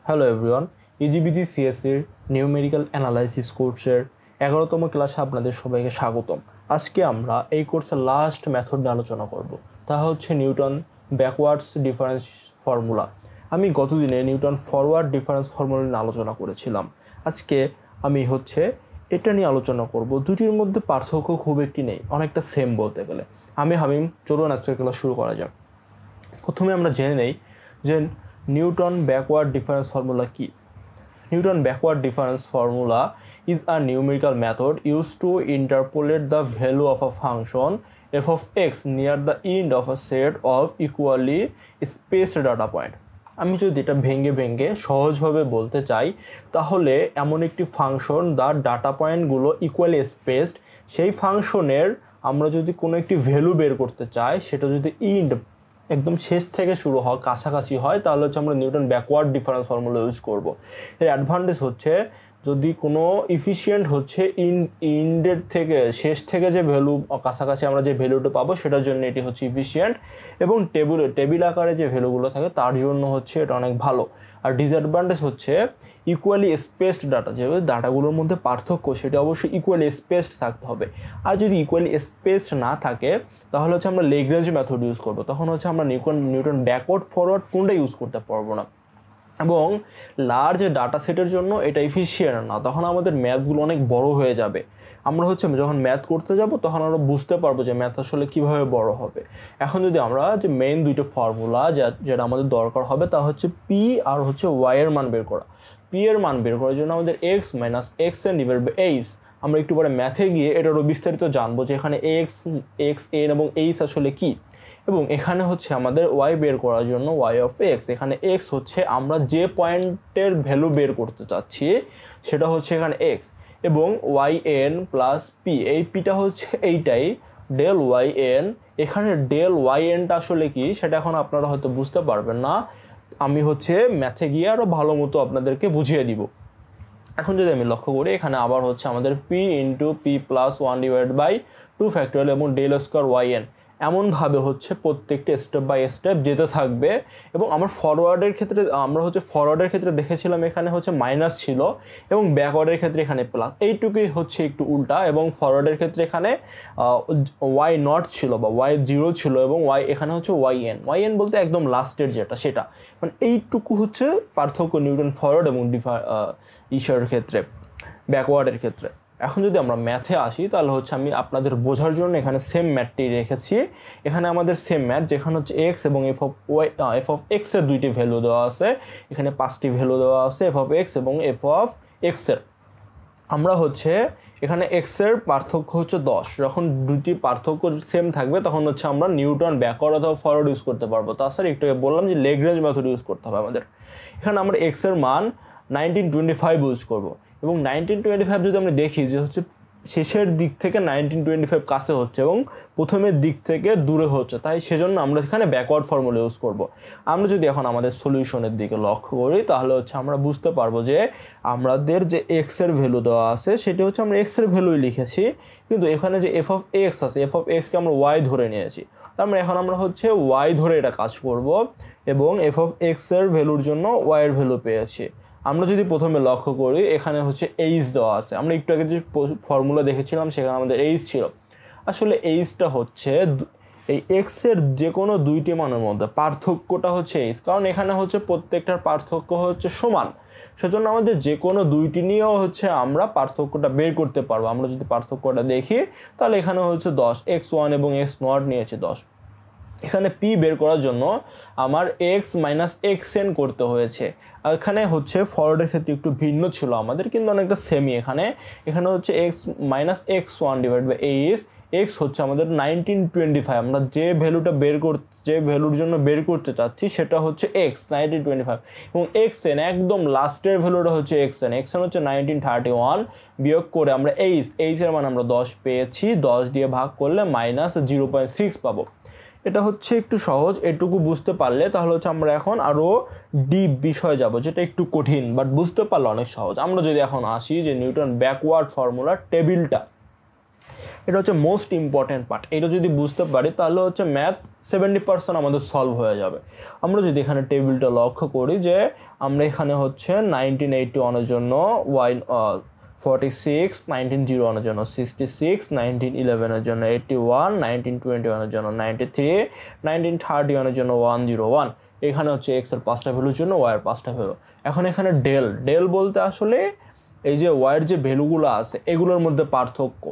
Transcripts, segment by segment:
Hello everyone, ইজিবিজি সিএসসির numerical analysis কোর্সের 11তম ক্লাসে আপনাদের সবাইকে স্বাগতম। আজকে আমরা এই কোর্সের লাস্ট মেথড নিয়ে আলোচনা করব, তা হচ্ছে নিউটন ব্যাকওয়ার্ডস ডিফারেন্স ফর্মুলা। আমি গতদিনে নিউটন ফরওয়ার্ড ডিফারেন্স ফর্মুলা নিয়ে আলোচনা করেছিলাম। আজকে আমি এটা নিয়ে আলোচনা করব। দুটির মধ্যে পার্থক্য খুব একটি নেই, অনেকটা সেম বলতে গেলে। আমি হামিম, চলুন আজকের ক্লাস শুরু করা যাক। প্রথমে আমরা জেনে নেই যে নিউটন ব্যাকওয়ার্ড ডিফারেন্স ফর্মুলা কি। Newton backward difference formula is a numerical method used to interpolate the value of a function f of x near the end of a set of equally spaced data point. আমি যদি এটা ভেঙে ভেঙে সহজভাবে বলতে চাই, তাহলে এমন একটি ফাংশন যার ডাটা পয়েন্টগুলো ইকুয়ালি স্পেসড, সেই ফাংশনের আমরা যদি কোনো একটি ভ্যালু বের করতে চাই, সেটা যদি ইন্ড একদম শেষ থেকে শুরু হয়, কাছাকাছি হয়, তাহলে হচ্ছে আমরা Newton backward difference formula use করব। এর অ্যাডভান্টেজ হচ্ছে, যদি কোনো ইফিশিয়েন্ট হচ্ছে ইন্ডের থেকে শেষ থেকে যে ভ্যালু কাছাকাছি আমরা যে ভ্যালুটা পাবো, সেটার জন্য এটি হচ্ছে ইফিশিয়েন্ট, এবং টেবিল আকারে যে ভ্যালুগুলো থাকে তার জন্য হচ্ছে এটা অনেক ভালো। আর ডিসঅ্যাডভান্টেজ হচ্ছে ইকুয়ালি স্পেসড ডাটা, যেভাবে ডাটাগুলোর মধ্যে পার্থক্য, সেটা অবশ্যই ইকুয়ালি স্পেসড থাকতে হবে। আর যদি ইকুয়ালি স্পেসড না থাকে, তাহলে হচ্ছে আমরা লেগ্রেঞ্জ মেথড ইউজ করবো। তখন হচ্ছে আমরা নিউটন ব্যাকওয়ার্ড ফরওয়ার্ড কোনটা ইউজ করতে পারবো না, এবং লার্জ ডাটা সেটের জন্য এটা এফিশিয়েন্ট না। তখন আমাদের ম্যাথগুলো অনেক বড় হয়ে যাবে। আমরা যখন ম্যাথ করতে যাব, তখন আমরা বুঝতে পারবো যে ম্যাথ আসলে কীভাবে বড় হবে। এখন যদি আমরা যে মেইন দুইটা ফর্মুলা যেটা আমাদের দরকার হবে, তা হচ্ছে পি আর হচ্ছে ওয়াই এর মান বের করা। পি এর মান বের করার জন্য আমাদের x minus x n divide by h. আমরা একটু পরে ম্যাথে গিয়ে এটারও বিস্তারিত জানবো যে এখানে এক্স এন এবং এইচ আসলে কী। এবং এখানে হচ্ছে আমাদের ওয়াই বের করার জন্য ওয়াই অফ এক্স, এখানে এক্স হচ্ছে আমরা যে পয়েন্টের ভ্যালু বের করতে চাচ্ছি, সেটা হচ্ছে এখানে এক্স, এবং ওয়াই এন প্লাস পি, এই পিটা হচ্ছে এইটাই ডেল ওয়াই এন। এখানে ডেল ওয়াই এনটা আসলে কি, সেটা এখন আপনারা হয়তো বুঝতে পারবেন না। আমি ম্যাথে গিয়ে আরও ভালো মতো আপনাদেরকে বুঝিয়ে দিব। এখন যদি আমি লক্ষ্য করি, এখানে আবার হচ্ছে আমাদের p into p plus one divide by two factorial এবং ডেল স্কোয়ার ওয়াই এন, এমনভাবে প্রত্যেকটি স্টেপ বাই স্টেপ যেতে থাকবে। এবং আমরা ফরওয়ার্ডের ক্ষেত্রে দেখেছিলাম এখানে মাইনাস ছিল, এবং ব্যাকওয়ার্ডের ক্ষেত্রে এখানে প্লাস। এইটুকুই একটু উল্টা, এবং ফরওয়ার্ডের ক্ষেত্রে এখানে ওয়াই নট ছিল বা ওয়াই জিরো ছিল, এবং এখানে ওয়াই এন বলতে একদম লাস্টের সেটা। মানে এইটুকু পার্থক্য নিউটন ফরওয়ার্ড এবং ক্ষেত্রে, ব্যাকওয়ার্ডের ক্ষেত্রে। এখন যদি আমরা ম্যাথে আসি, তাহলে আমি আপনাদের বোঝার জন্য এখানে সেম ম্যাথটি রেখেছি। এখানে আমাদের সেম ম্যাথ, যেখানে এক্স এবং এফ অফ এক্সের দুইটি ভ্যালু দেওয়া আছে, এখানে 5টি ভ্যালু দেওয়া আছে এফ অফ এক্স এবং এফ অফ এক্সের। আমরা এখানে এক্সের পার্থক্য 10। যখন দুটি পার্থক্য সেম থাকবে, তখন আমরা নিউটন ব্যাকওয়ার্ড অথবা ফরওয়ার্ড ইউজ করতে পারবো। তাছাড়া একটু বললাম যে লেগ্রেঞ্জ মেথড ইউজ করতে হবে আমাদের। এখানে আমরা এক্সের মান 1925 ইউজ করবো, এবং 1925 যদি আমরা দেখি যে শেষের দিক থেকে 1925 কাছে হচ্ছে এবং প্রথমের দিক থেকে দূরে হচ্ছে, তাই সেজন্য আমরা এখানে ব্যাকওয়ার্ড ফর্মুলা ইউজ করব। আমরা যদি এখন আমাদের সলিউশনের দিকে লক্ষ্য করি, তাহলে আমরা বুঝতে পারবো যে আমাদের যে এক্সের ভ্যালু দেওয়া আছে, সেটা আমরা এক্সের ভ্যালুই লিখেছি, কিন্তু এখানে যে এফ অফ এক্স আছে, এফ অফ এক্সকে আমরা ওয়াই ধরে নিয়েছি। তার মানে এখন আমরা ওয়াই ধরে এটা কাজ করব, এবং এফ অফ এক্সের ভ্যালুর জন্য ওয়াইয়ের ভ্যালু পেয়েছি। আমরা যদি প্রথমে লক্ষ্য করি, এখানে এইচ দেওয়া আছে। আমরা একটু আগে যে ফর্মুলা দেখেছিলাম, সেখানে আমাদের এইচ ছিল। আসলে এইচটা এই এক্সের যে কোনো দুইটি মানের মধ্যে পার্থক্যটা এইচ, কারণ এখানে প্রত্যেকটার পার্থক্য সমান। সেজন্য আমাদের যে কোনো দুইটি নিয়েও আমরা পার্থক্যটা বের করতে পারবো। আমরা যদি পার্থক্যটা দেখি, তাহলে এখানে 10, x1 এবং x0 নিয়েছে 10। এখানে পি বের করার জন্য আমার এক্স মাইনাস এক্স এন করতে হয়েছে। এখানে ফরওয়ার্ডের ক্ষেত্রে একটু ভিন্ন ছিল আমাদের, কিন্তু অনেকটা সেমই। এখানে x minus x one divide by h. X আমাদের 1925। আমরা যে ভ্যালুর জন্য বের করতে চাচ্ছি, সেটা এক্স 1925, এবং এক্স এন একদম লাস্টের ভ্যালুটা এক্স এন 1931। বিয়োগ করে আমরা এইচের মান আমরা 10 পেয়েছি। 10 দিয়ে ভাগ করলে মাইনাস 0.6 পাবো। এটা একটু সহজ, এটুকু বুঝতে পারলে তাহলে আমরা এখন আরও ডিপ বিষয় যাব, যেটা একটু কঠিন, বাট বুঝতে পারলে অনেক সহজ। আমরা যদি এখন আসি যে নিউটন ব্যাকওয়ার্ড ফর্মুলার এটা হচ্ছে মোস্ট ইম্পর্ট্যান্ট পার্ট। এটা যদি বুঝতে পারি তাহলে হচ্ছে ম্যাথ 70% আমাদের সলভ হয়ে যাবে। আমরা যদি এখানে টেবিলটা লক্ষ্য করি যে আমরা এখানে হচ্ছে 1981 জন্য ওয়াই 46, 1901 জন্য 66, 1911 জন্য 81, 1921 জন্য 93, 1931 জন্য 101। এখানে হচ্ছে এক্স এর 5টা ভ্যালুর জন্য ওয়াই এর 5টা ভ্যালু। এখন এখানে ডেল বলতে আসলে এই যে ওয়াই এর যে ভ্যালুগুলো আছে এগুলোর মধ্যে পার্থক্য।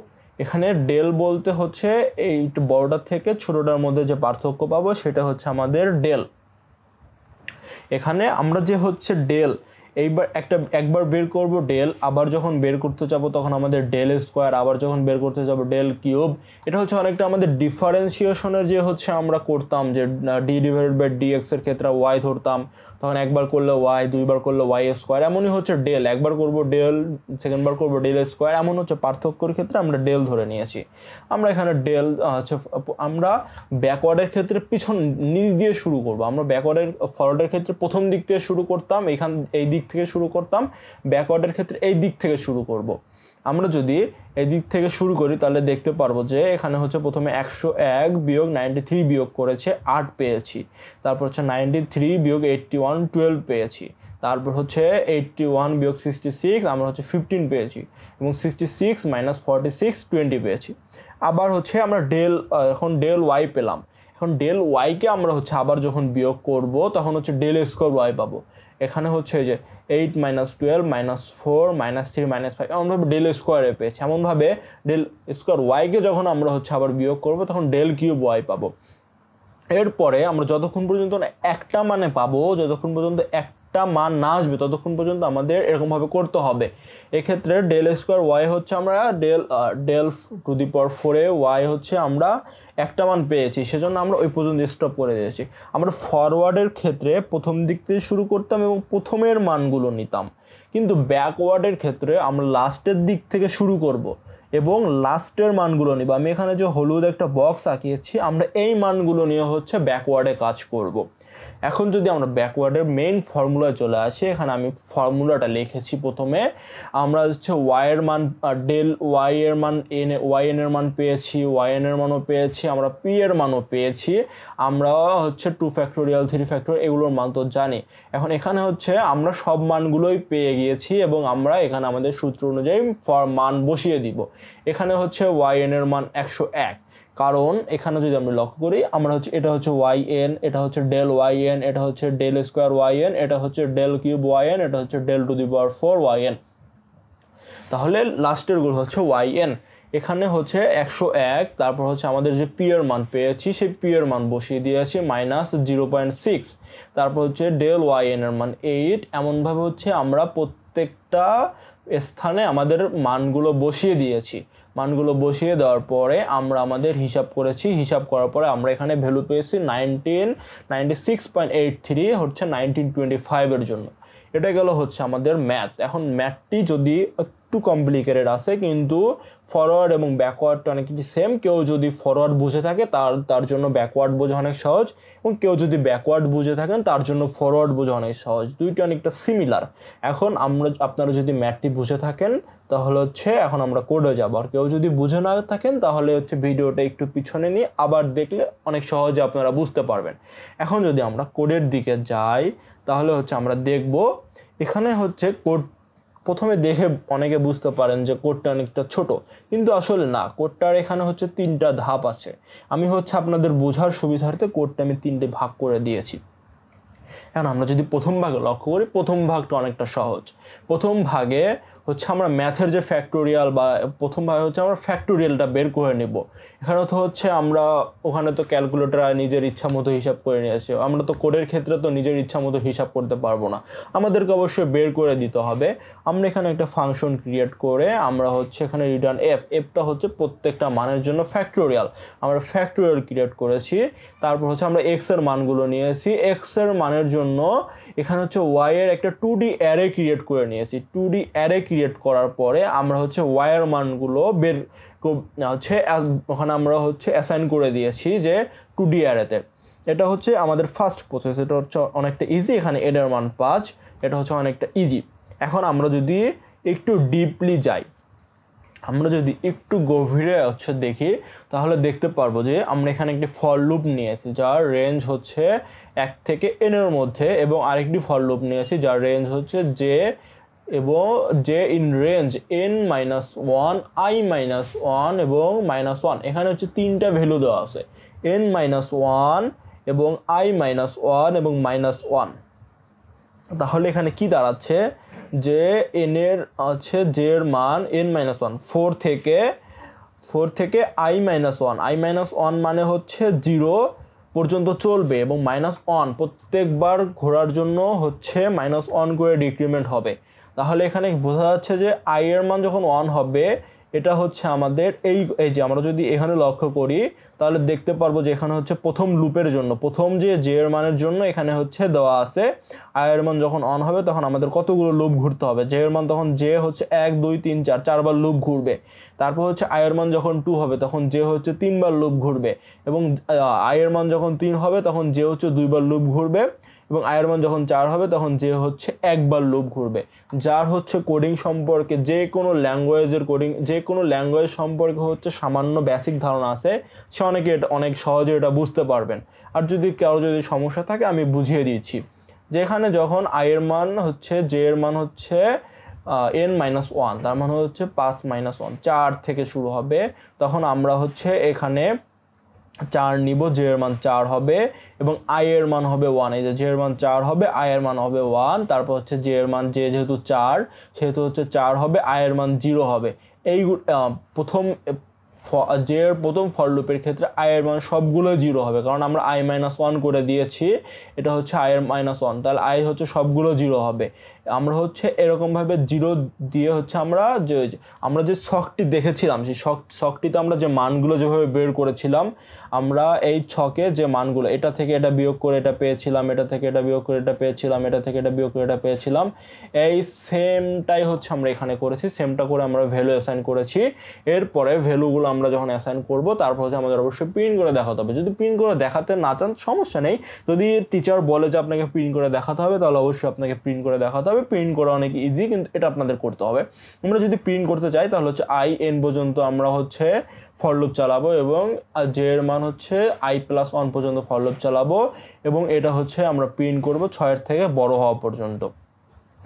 এখানে ডেল বলতে হচ্ছে এই বড়টার থেকে ছোটটার মধ্যে যে পার্থক্য পাবো সেটা হচ্ছে আমাদের ডেল। এখানে আমরা যে হচ্ছে ডেল একবার বের করব ডেল, আবার যখন বের করতে যাব তখন আমাদের ডেল স্কোয়ার, আবার যখন বের করতে যাব ডেল কিউব। এটা হচ্ছে অনেকটা আমাদের ডিফারেন্সিয়েশনের যে হচ্ছে আমরা করতাম যে ডি ডিভাইডেড বাই ডিএক্স এর ক্ষেত্রে ওয়াই ধরতাম, তখন একবার করলে ওয়াই, দুইবার করলে ওয়াই স্কোয়ার। এমনই হচ্ছে ডেল, একবার করব ডেল, সেকেন্ডবার করব ডেল স্কোয়ার। এমন হচ্ছে পার্থক্যর ক্ষেত্রে আমরা ডেল ধরে নিয়েছি। আমরা এখানে ডেল হচ্ছে আমরা ব্যাকওয়ার্ডের ক্ষেত্রে নিচ দিয়ে শুরু করব। আমরা ফরওয়ার্ডের ক্ষেত্রে প্রথম দিক থেকে শুরু করতাম, এই দিক থেকে শুরু করতাম। ব্যাকওয়ার্ডের ক্ষেত্রে এই দিক থেকে শুরু করব। আমরা যদি এই দিক থেকে শুরু করি তাহলে দেখতে পারবো যে এখানে হচ্ছে প্রথমে 101 বিয়োগ 93 বিয়োগ করেছে 8 পেয়েছি। তারপর হচ্ছে 93 বিয়োগ 81 12 পেয়েছি। তারপর হচ্ছে 81 বিয়োগ 66 আমরা হচ্ছে 15 পেয়েছি, এবং 66 মাইনাস 46 20 পেয়েছি। আবার হচ্ছে আমরা এখন ডেল ওয়াই পেলাম। এখন ডেল ওয়াইকে আমরা হচ্ছে আবার যখন বিয়োগ করব তখন হচ্ছে ডেল স্কোয়ার ওয়াই পাবো। এখানে হচ্ছে যে 8 মাইনাস 12 মাইনাস 4 মাইনাস 3 মাইনাস 5 এমনভাবে ডেল স্কোয়ারে পেয়েছি। এমনভাবে ডেল স্কোয়ার ওয়াইকে যখন আমরা হচ্ছে আবার বিয়োগ করবো তখন ডেল কিউব ওয়াই পাবো। এরপরে আমরা যতক্ষণ পর্যন্ত একটা মানে পাবো, যতক্ষণ পর্যন্ত একটা মান না আসবে ততক্ষণ পর্যন্ত আমাদের এরকমভাবে করতে হবে। এক্ষেত্রে ডেল স্কোয়ার ওয়াই হচ্ছে আমরা del to the power 4 y হচ্ছে আমরা একটা মান পেয়েছি, সেজন্য আমরা ওই পর্যন্ত স্টপ করে দিয়েছি। আমরা ফরওয়ার্ডের ক্ষেত্রে প্রথম দিক থেকে শুরু করতাম এবং প্রথমের মানগুলো নিতাম, কিন্তু ব্যাকওয়ার্ডের ক্ষেত্রে আমরা লাস্টের দিক থেকে শুরু করব এবং লাস্টের মানগুলো নিব। আমি এখানে যে হলুদ একটা বক্স আঁকিয়েছি, আমরা এই মানগুলো নিয়ে হচ্ছে ব্যাকওয়ার্ডে কাজ করব। এখন যদি আমরা ব্যাকওয়ার্ডের মেইন ফর্মুলায় চলে আসি, এখানে আমি ফর্মুলাটা লিখেছি। প্রথমে আমরা হচ্ছে ওয়াইয়ের মান ডেল ওয়াই এর মান ওয়াই এন এর মান পেয়েছি, ওয়াই এন এর মানও পেয়েছি, আমরা পি এর মানও পেয়েছি, আমরা হচ্ছে 2 ফ্যাক্টোরিয়াল 3 ফ্যাক্টোরিয়াল এগুলোর মান তো জানি। এখন এখানে হচ্ছে আমরা সব মানগুলোই পেয়ে গিয়েছি এবং আমরা এখানে আমাদের সূত্র অনুযায়ী মান বসিয়ে দিব। এখানে হচ্ছে ওয়াই এন এর মান 101, কারণ এখানে যদি আমরা লক্ষ্য করি আমরা হচ্ছে এটা হচ্ছে ওয়াই এন, এটা হচ্ছে ডেল ওয়াই এন, এটা হচ্ছে ডেল স্কোয়ার ওয়াই এন, এটা হচ্ছে ডেল কিউব ওয়াই এন, এটা হচ্ছে del to the power 4 y n. তাহলে লাস্টের গুলো হচ্ছে ওয়াই এন। এখানে হচ্ছে 101, তারপর হচ্ছে আমাদের যে পি এর মান পেয়েছি সেই পি এর মান বসিয়ে দিয়েছি মাইনাস 0.6, তারপর হচ্ছে ডেল ওয়াই এন এর মান 8। এমনভাবে হচ্ছে আমরা প্রত্যেকটা স্থানে আমাদের মানগুলো বসিয়ে দিয়েছি। মানগুলো বসিয়ে দেওয়ার পরে আমরা আমাদের হিসাব করেছি, হিসাব করার পরে আমরা এখানে ভ্যালু পেয়েছি 96.83 হচ্ছে 1925 এর জন্য। এটা গেল হচ্ছে আমাদের ম্যাথ। এখন ম্যাথটি যদি একটু কমপ্লিকেটেড আছে, কিন্তু ফরওয়ার্ড এবং ব্যাকওয়ার্ডটা অনেক কিছু সেম। কেউ যদি ফরওয়ার্ড বুঝে থাকে তার জন্য ব্যাকওয়ার্ড বোঝা অনেক সহজ, এবং কেউ যদি ব্যাকওয়ার্ড বুঝে থাকেন তার জন্য ফরওয়ার্ড বোঝা অনেক সহজ। দুইটা অনেকটা সিমিলার। এখন আপনারা যদি ম্যাথটি বুঝে থাকেন তাহলে হচ্ছে এখন আমরা কোডে যাব, আর কেউ যদি বুঝে না থাকেন তাহলে হচ্ছে ভিডিওটা একটু পিছনে নিয়ে আবার দেখলে অনেক সহজে আপনারা বুঝতে পারবেন। এখন যদি আমরা কোডের দিকে যাই তাহলে হচ্ছে আমরা দেখব এখানে হচ্ছে কোড প্রথমে দেখে অনেকে বুঝতে পারেন যে কোডটা অনেকটা ছোট, কিন্তু আসলে না। কোডটার এখানে হচ্ছে 3টা ধাপ আছে। আমি হচ্ছে আপনাদের বোঝার সুবিধার্থে কোডটা আমি 3টে ভাগ করে দিয়েছি। এখন আমরা যদি প্রথম ভাগে লক্ষ্য করি, প্রথম ভাগটা অনেকটা সহজ। প্রথম ভাগে হচ্ছে আমরা ম্যাথের যে ফ্যাক্টোরিয়াল বা প্রথম ভাগে হচ্ছে আমরা ফ্যাক্টোরিয়ালটা বের করে নেব। এখানে তো হচ্ছে আমরা ওখানে তো ক্যালকুলেটর নিজের ইচ্ছা মতো হিসাব করে নিয়েছি, আমরা তো কোডের ক্ষেত্রে তো নিজের ইচ্ছা মতো হিসাব করতে পারবো না, আমাদেরকে অবশ্যই বের করে দিতে হবে। আমরা এখানে একটা ফাংশন ক্রিয়েট করে আমরা হচ্ছে এখানে রিটার্ন এফটা হচ্ছে প্রত্যেকটা মানের জন্য ফ্যাক্টোরিয়াল, আমরা ফ্যাক্টোরিয়াল ক্রিয়েট করেছি। তারপর হচ্ছে আমরা এক্স এর মানগুলো নিয়েছি, এক্স এর মানের জন্য এখানে হচ্ছে ওয়াই এর একটা 2D অ্যারে ক্রিয়েট করে নিয়েছি। 2D অ্যারে ক্রিয়েট করার পরে আমরা হচ্ছে ওয়াই এর মানগুলো হচ্ছে ওখানে আমরা হচ্ছে অ্যাসাইন করে দিয়েছি যে 2D অ্যারেতে। এটা হচ্ছে আমাদের ফার্স্ট প্রসেস, এটা হচ্ছে অনেকটা ইজি। এখানে এর মান 5, এটা হচ্ছে অনেকটা ইজি। এখন আমরা যদি একটু ডিপলি যাই, আমরা যদি একটু গভীরে দেখি তাহলে দেখতে পারবো যে আমরা এখানে একটি ফর লুপ নিয়েছি যার রেঞ্জ হচ্ছে 1 থেকে n এর মধ্যে, এবং আরেকটি ফর লুপ নিয়েছি যার রেঞ্জ হচ্ছে জে এবং J in range n-1, i-1 এবং -1। এখানে হচ্ছে 3টা ভ্যালু দেওয়া আছে, n-1 এবং i-1 এবং -1। তাহলে এখানে কি দাঁড়াচ্ছে যে n এর আছে j এর মান n-1 4 থেকে i-1 মানে হচ্ছে 0 পর্যন্ত চলবে, এবং -1 প্রত্যেকবার ঘোরার জন্য হচ্ছে -1 করে ডিক্রিমেন্ট হবে। তাহলে এখানে বোঝা যাচ্ছে যে i এর মান যখন 1 হবে এটা হচ্ছে আমাদের এই যে আমরা যদি এখানে লক্ষ্য করি তাহলে দেখতে পারবো যে এখানে হচ্ছে প্রথম লুপের জন্য প্রথম যে জে এর মানের জন্য এখানে হচ্ছে দেওয়া আছে i এর মান যখন অন হবে তখন আমাদের কতগুলো লুপ ঘুরতে হবে। জে এর মান তখন জে হচ্ছে 1 2 3 4 4বার লুপ ঘুরবে। তারপর হচ্ছে i এর মান যখন 2 হবে তখন জে হচ্ছে 3বার লুপ ঘুরবে, এবং i এর মান যখন 3 হবে তখন জে হচ্ছে 2বার লুপ ঘুরবে, এবং i এর মান যখন 4 হবে তখন জে হচ্ছে 1বার লুপ ঘুরবে। যার হচ্ছে কোডিং সম্পর্কে যে কোনো ল্যাঙ্গুয়েজের কোডিং যে কোনো ল্যাঙ্গুয়েজ সম্পর্কে হচ্ছে সামান্য বেসিক ধারণা আছে সে অনেক সহজে এটা বুঝতে পারবেন। আর যদি কারো সমস্যা থাকে আমি বুঝিয়ে দিচ্ছি। যেখানে যখন i এর মান হচ্ছে জে এর মান হচ্ছে n-1, তার মানে হচ্ছে 5-1 4 থেকে শুরু হবে, তখন আমরা হচ্ছে এখানে 4 নিব, জে এর মান 4 হবে এবং i এর মান হবে 1। এই যে জে এর মান 4 হবে, i এর মান হবে 1, তারপর হচ্ছে জে এর মান যেহেতু 4 সেহেতু হচ্ছে 4 হবে, i এর মান 0 হবে। এই প্রথম জে এর প্রথম ফর লুপের ক্ষেত্রে i এর মান সবগুলো 0 হবে, কারণ আমরা i-1 করে দিয়েছি, এটা হচ্ছে i এর -1, তাহলে i হচ্ছে সবগুলো 0 হবে। আমরা হচ্ছে এরকমভাবে 0 দিয়ে হচ্ছে আমরা যে ছকটি দেখেছিলাম সেই ছকটিতে আমরা যে মানগুলো যেভাবে বের করেছিলাম, আমরা এই ছকে যে মানগুলো এটা থেকে এটা বিয়োগ করে এটা পেয়েছিলাম, এটা থেকে এটা বিয়োগ করে এটা পেয়েছিলাম, এটা থেকে এটা বিয়োগ করে এটা পেয়েছিলাম, এই সেমটাই হচ্ছে আমরা এখানে করেছি। সেমটা করে আমরা ভ্যালু অ্যাসাইন করেছি। এরপরে ভ্যালুগুলো আমরা যখন অ্যাসাইন করব তারপর হচ্ছে আমাদের অবশ্যই প্রিন্ট করে দেখাতে হবে। যদি প্রিন্ট করে দেখাতে না চান সমস্যা নেই, যদি টিচার বলে যে আপনাকে প্রিন্ট করে দেখাতে হবে তাহলে অবশ্যই আপনাকে প্রিন্ট করে দেখাতে হবে। প্রিন্ট করা অনেক ইজি, কিন্তু এটা আপনাদের করতে হবে। আমরা যদি প্রিন্ট করতে চাই তাহলে হচ্ছে i-n পর্যন্ত আমরা হচ্ছে ফর লুপ চালাবো, এবং জে এর মান হচ্ছে i+1 পর্যন্ত ফর লুপ চালাবো, এবং এটা হচ্ছে আমরা প্রিন্ট করব 6 এর থেকে বড় হওয়া পর্যন্ত,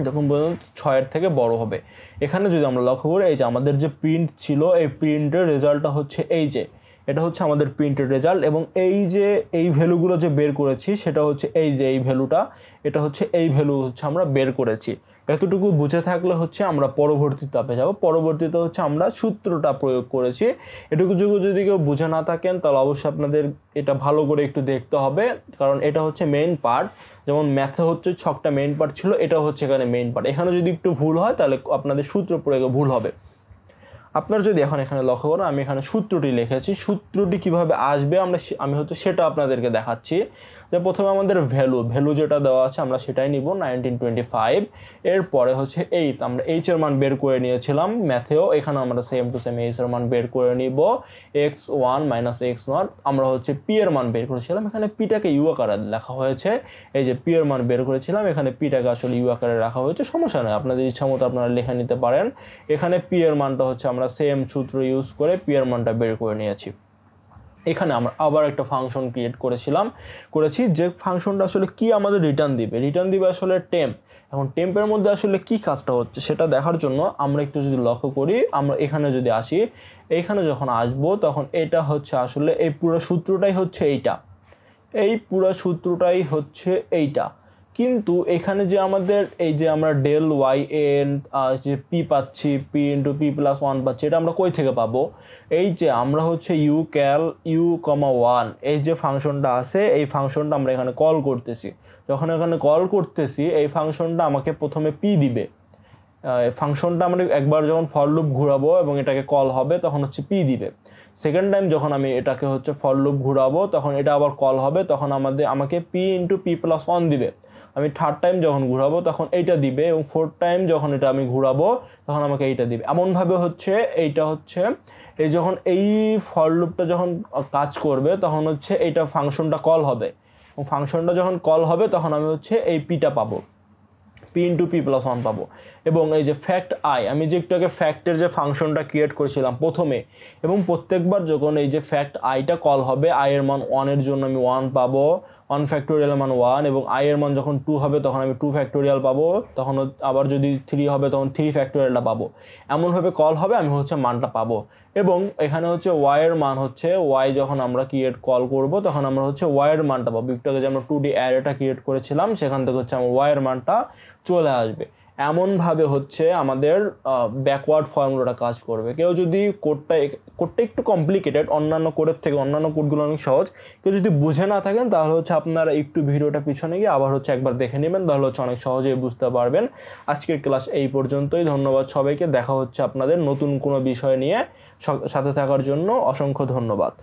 যখন পর্যন্ত 6 এর থেকে বড় হবে। এখানে যদি আমরা লক্ষ্য করি এই যে আমাদের যে প্রিন্ট ছিল এই প্রিন্টের রেজাল্টটা হচ্ছে এই যে এটা হচ্ছে আমাদের প্রিন্টের রেজাল্ট, এবং এই যে এই ভ্যালুগুলো যে বের করেছি সেটা হচ্ছে এই যে এই ভ্যালুটা, এটা হচ্ছে এই ভ্যালু হচ্ছে আমরা বের করেছি। এতটুকু বুঝে থাকলে হচ্ছে আমরা পরবর্তী ধাপে যাব। পরবর্তীতে হচ্ছে আমরা সূত্রটা প্রয়োগ করেছি। এটুকু যদি কেউ বুঝে না থাকেন তাহলে অবশ্যই আপনাদের এটা ভালো করে একটু দেখতে হবে, কারণ এটা হচ্ছে মেইন পার্ট। যেমন ম্যাথে হচ্ছে ছকটা মেইন পার্ট ছিল, এটা হচ্ছে এখানে মেইন পার্ট। এখানে যদি একটু ভুল হয় তাহলে আপনাদের সূত্র প্রয়োগে ভুল হবে। আপনারা যদি এখানে লক্ষ্য করেন আমি এখানে সূত্রটি লিখেছি, সূত্রটি কিভাবে আসবে আমি হচ্ছে সেটা আপনাদেরকে দেখাচ্ছি। যে প্রথমে আমাদের ভ্যালু যেটা দেওয়া আছে আমরা সেটাই নিব 1925। এরপরে হচ্ছে এইচ, আমরা এইচ এর মান বের করে নিয়েছিলাম ম্যাথেও, এখানে আমরা সেম টু সেম এইচ এর মান বের করে নিব। x1 - x0 আমরা হচ্ছে পি এর মান বের করেছিলাম, এখানে পিটাকে ইউ আকারে লেখা হয়েছে। এই যে পি এর মান বের করেছিলাম, এখানে পিটাকে আসলে ইউ আকারে রাখা হয়েছে, সমস্যা নেই, আপনাদের ইচ্ছা মতো আপনারা লিখে নিতে পারেন। এখানে পি এর মানটা হচ্ছে আমরা সেম সূত্র ইউজ করে পি এর মানটা বের করে নিয়েছি। এখানে আমরা আবার একটা ফাংশন ক্রিয়েট করেছি যে ফাংশনটা আসলে কি আমাদের রিটার্ন দিবে আসলে টেম্প। এখন টেম্পের মধ্যে আসলে কি কাজটা হচ্ছে সেটা দেখার জন্য আমরা একটু যদি লক্ষ্য করি, আমরা এখানে যদি আসি, এইখানে যখন আসবো তখন এটা হচ্ছে আসলে এই পুরো সূত্রটাই হচ্ছে এইটা। কিন্তু এখানে যে আমাদের এই যে আমরা ডেল ওয়াই এন যে পি পাচ্ছি, পি ইন্টু p+1 পাচ্ছি, এটা আমরা কই থেকে পাবো? এই যে আমরা হচ্ছে u1 এই যে ফাংশনটা আছে এই ফাংশনটা আমরা এখানে কল করতেছি। যখন এখানে কল করতেছি এই ফাংশনটা আমাকে প্রথমে পি দিবে। ফাংশনটা আমরা একবার যখন ফর লুপ ঘোরাবো এবং এটাকে কল হবে তখন হচ্ছে পি দিবে। সেকেন্ড টাইম যখন আমি এটাকে হচ্ছে ফর লুপ ঘোরাবো তখন এটা আবার কল হবে, তখন আমাকে পি ইন্টু p+1 দিবে। আমি থার্ড টাইম যখন ঘোরাবো তখন এইটা দিবে, এবং ফোর্থ টাইম যখন এটা আমি ঘোরাবো তখন আমাকে এইটা দিবে। এমনভাবে হচ্ছে এইটা হচ্ছে এই যখন এই ফর লুপটা যখন কাজ করবে তখন হচ্ছে এইটা ফাংশনটা কল হবে, এবং ফাংশনটা যখন কল হবে তখন আমি হচ্ছে এই পিটা পাবো। P into p plus one পাবো। এবং এই যে ফ্যাক্ট আই, আমি যে একটু আগে ফ্যাক্টের যে ফাংশনটা ক্রিয়েট করেছিলাম প্রথমে, এবং প্রত্যেকবার যখন এই যে ফ্যাক্ট আইটা কল হবে, আইয়ের মান 1-এর জন্য আমি 1 পাবো, 1 ফ্যাক্টোরিয়ালের মান 1, এবং আইয়ের মান যখন 2 হবে তখন আমি 2 ফ্যাক্টোরিয়াল পাবো, তখন আবার যদি 3 হবে তখন 3 ফ্যাক্টোরিয়ালটা পাবো। এমনভাবে কল হবে, আমি হচ্ছে মানটা পাবো। এবং এখানে হচ্ছে ওয়াইয়ের মান হচ্ছে ওয়াই যখন আমরা কল করব তখন আমরা হচ্ছে ওয়াইয়ের মানটা পাবো। একটু আগে যে আমরা 2D অ্যারেটা ক্রিয়েট করেছিলাম সেখান থেকে হচ্ছে আমার ওয়াইয়ের মানটা চলে আসবে। এমনভাবে হচ্ছে আমাদের ব্যাকওয়ার্ড ফর্মুলাটা কাজ করবে। কেউ যদি কোডটা একটু কমপ্লিকেটেড, অন্যান্য কোডের থেকে অন্যান্য কোডগুলো অনেক সহজ, কেউ যদি বুঝে না থাকেন তাহলে হচ্ছে আপনারা একটু ভিডিওটা পিছনে গিয়ে আবার হচ্ছে একবার দেখে নেবেন, তাহলে হচ্ছে অনেক সহজেই বুঝতে পারবেন। আজকের ক্লাস এই পর্যন্তই। ধন্যবাদ সবাইকে। দেখা হচ্ছে আপনাদের নতুন কোনো বিষয় নিয়ে। সাথে থাকার জন্য অসংখ্য ধন্যবাদ।